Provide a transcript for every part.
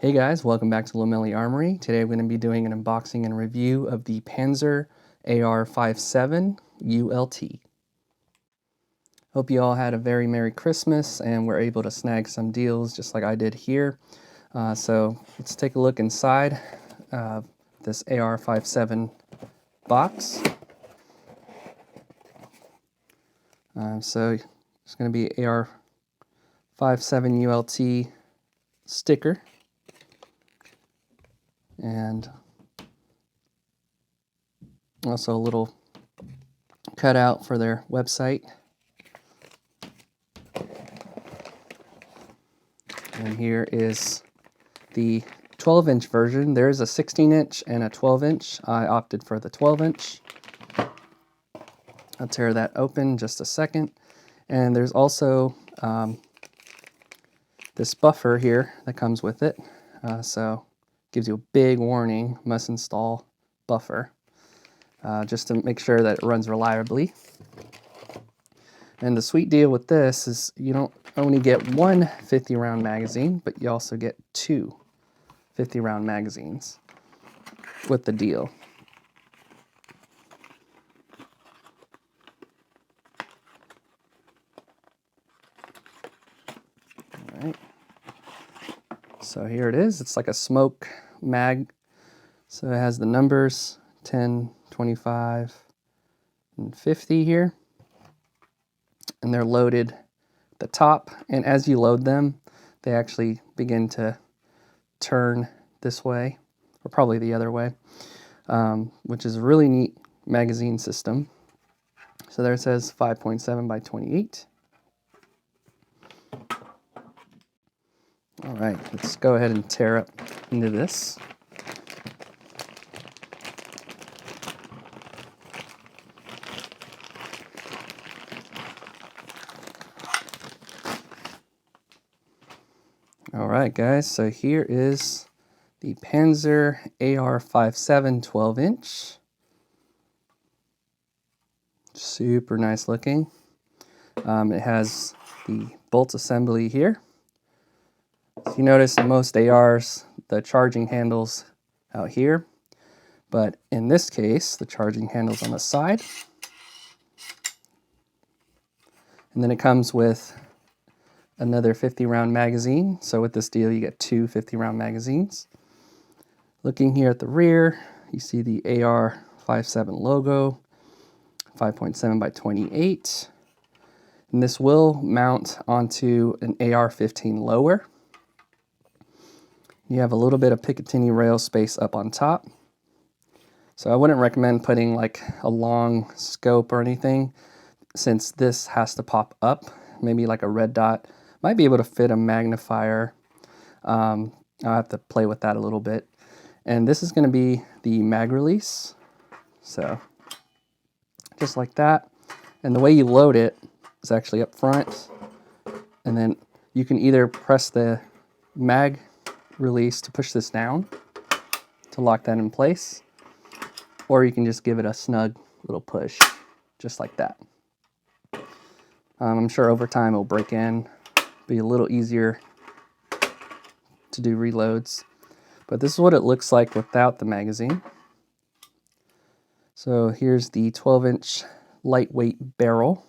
Hey guys, welcome back to Lamelli Armory. Today I'm going to be doing an unboxing and review of the Panzer AR57 ULT. Hope you all had a very Merry Christmas and were able to snag some deals just like I did here. So let's take a look inside this AR57 box. So it's going to be AR57 ULT sticker. And also a little cutout for their website. And here is the 12-inch version. There is a 16-inch and a 12-inch. I opted for the 12-inch. I'll tear that open in just a second. And there's also this buffer here that comes with it. So gives you a big warning, must install buffer, just to make sure that it runs reliably. And the sweet deal with this is you don't only get one 50-round magazine, but you also get two 50-round magazines with the deal. All right. So here it is. It's like a smoke mag. So it has the numbers 10, 25, and 50 here. And they're loaded at the top. And as you load them, they actually begin to turn this way, or probably the other way, which is a really neat magazine system. So there it says 5.7x28. All right, let's go ahead and tear up into this. All right, guys, so here is the Panzer AR57 12-inch. Super nice looking. It has the bolt assembly here. So you notice in most ARs, the charging handle's out here, but in this case, the charging handle's on the side. And then it comes with another 50-round magazine. So with this deal, you get two 50-round magazines. Looking here at the rear, you see the AR57 logo, 5.7x28. And this will mount onto an AR-15 lower. You have a little bit of Picatinny rail space up on top. So I wouldn't recommend putting like a long scope or anything, since this has to pop up, maybe like a red dot. Might be able to fit a magnifier. I'll have to play with that a little bit. And this is going to be the mag release. So just like that. And the way you load it is actually up front. And then you can either press the mag release to push this down to lock that in place, or you can just give it a snug little push, just like that. I'm sure over time it'll break in, be a little easier to do reloads. But this is what it looks like without the magazine. So here's the 12-inch lightweight barrel.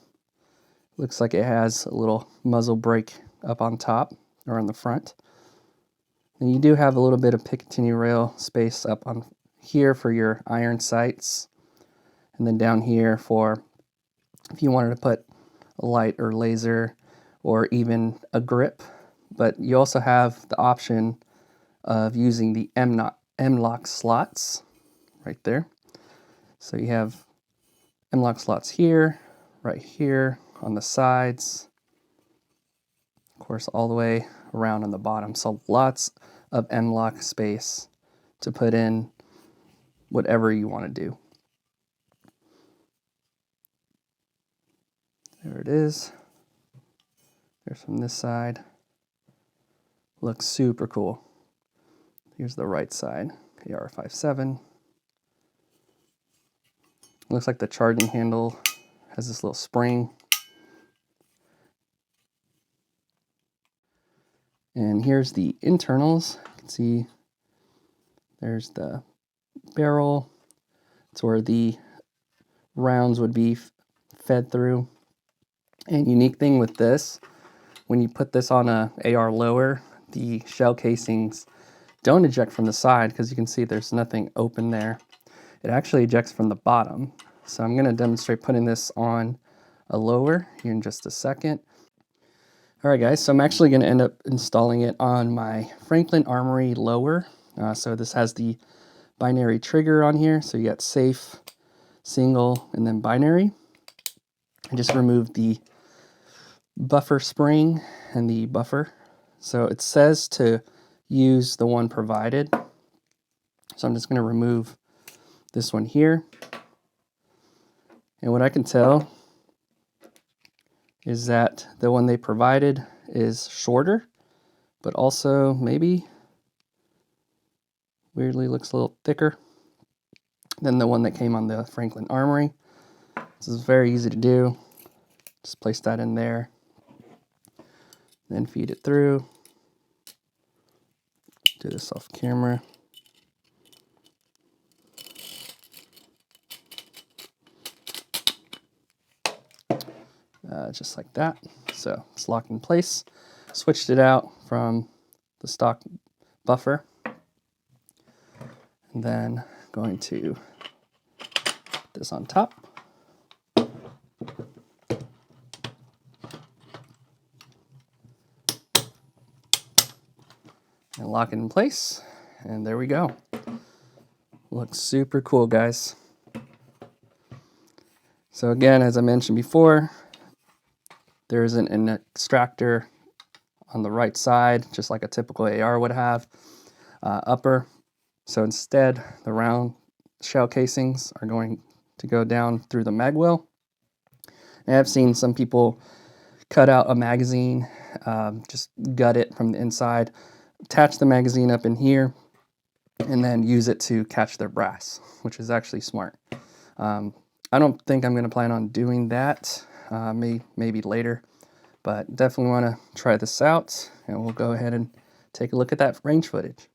Looks like it has a little muzzle brake up on top or on the front. And you do have a little bit of Picatinny rail space up on here for your iron sights. And then down here for if you wanted to put a light or laser or even a grip. But you also have the option of using the M-lock slots right there. So you have M-lock slots here, right here, on the sides, of course all the way around on the bottom. So lots of M-lock space to put in whatever you want to do. There it is. There's from this side. Looks super cool. Here's the right side, AR57. Looks like the charging handle has this little spring. And here's the internals. You can see there's the barrel. It's where the rounds would be fed through. And unique thing with this, when you put this on a AR lower, the shell casings don't eject from the side because you can see there's nothing open there. It actually ejects from the bottom. So I'm going to demonstrate putting this on a lower here in just a second. All right, guys, so I'm actually going to end up installing it on my Franklin Armory lower. So this has the binary trigger on here. So you got safe, single, and then binary. I just removed the buffer spring and the buffer. So it says to use the one provided. So I'm just going to remove this one here. And what I can tell is that the one they provided is shorter, but also maybe weirdly looks a little thicker than the one that came on the Franklin Armory. This is very easy to do. Just place that in there, then feed it through. Do this off camera. Just like that. So it's locked in place. Switched it out from the stock buffer. And then going to put this on top. And lock it in place. And there we go. Looks super cool, guys. So again, as I mentioned before, there isn't an extractor on the right side, just like a typical AR would have, upper. So instead, the round shell casings are going to go down through the magwell. And I've seen some people cut out a magazine, just gut it from the inside, attach the magazine up in here, and then use it to catch their brass, which is actually smart. I don't think I'm going to plan on doing that, maybe later, but definitely want to try this out, and we'll go ahead and take a look at that range footage.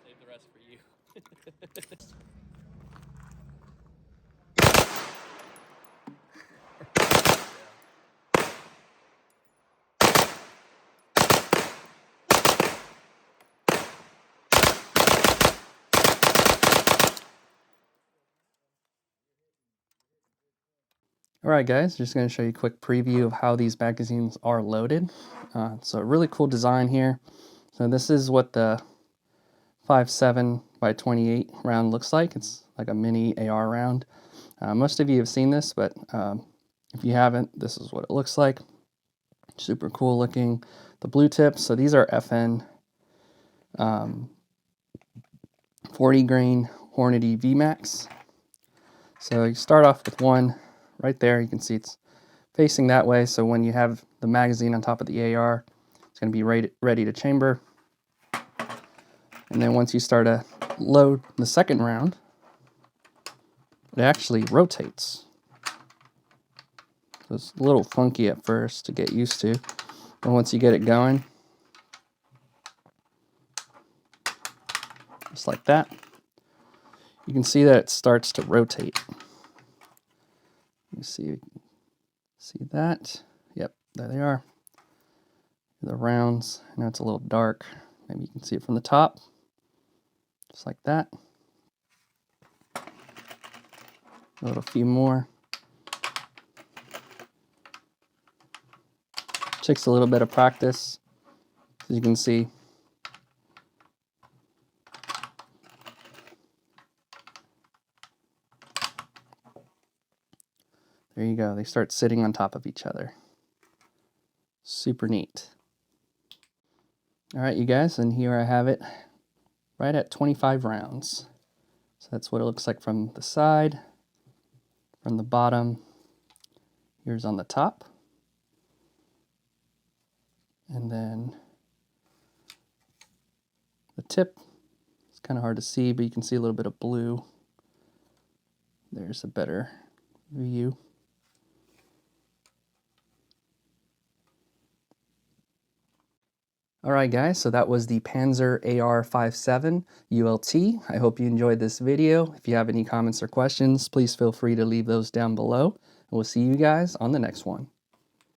Save the rest for you. Alright guys, just going to show you a quick preview of how these magazines are loaded. So a really cool design here. So this is what the 5.7x28 round looks like. It's like a mini AR round. Most of you have seen this, but if you haven't, this is what it looks like. Super cool looking. The blue tips, so these are FN 40 grain Hornady VMAX. So you start off with one right there. You can see it's facing that way, so when you have the magazine on top of the AR, it's going to be ready to chamber. And then once you start to load the second round, it actually rotates. So it's a little funky at first to get used to, but once you get it going, just like that, you can see that it starts to rotate. You see that? Yep, there they are. The rounds. Now it's a little dark. Maybe you can see it from the top. Just like that. Load a few more. Takes a little bit of practice, as you can see. There you go. They start sitting on top of each other. Super neat. All right, you guys, and here I have it right at 25 rounds. So that's what it looks like from the side, from the bottom. Here's on the top. And then the tip. It's kind of hard to see, but you can see a little bit of blue. There's a better view. Alright guys, so that was the Panzer AR57 ULT. I hope you enjoyed this video. If you have any comments or questions, please feel free to leave those down below. And we'll see you guys on the next one.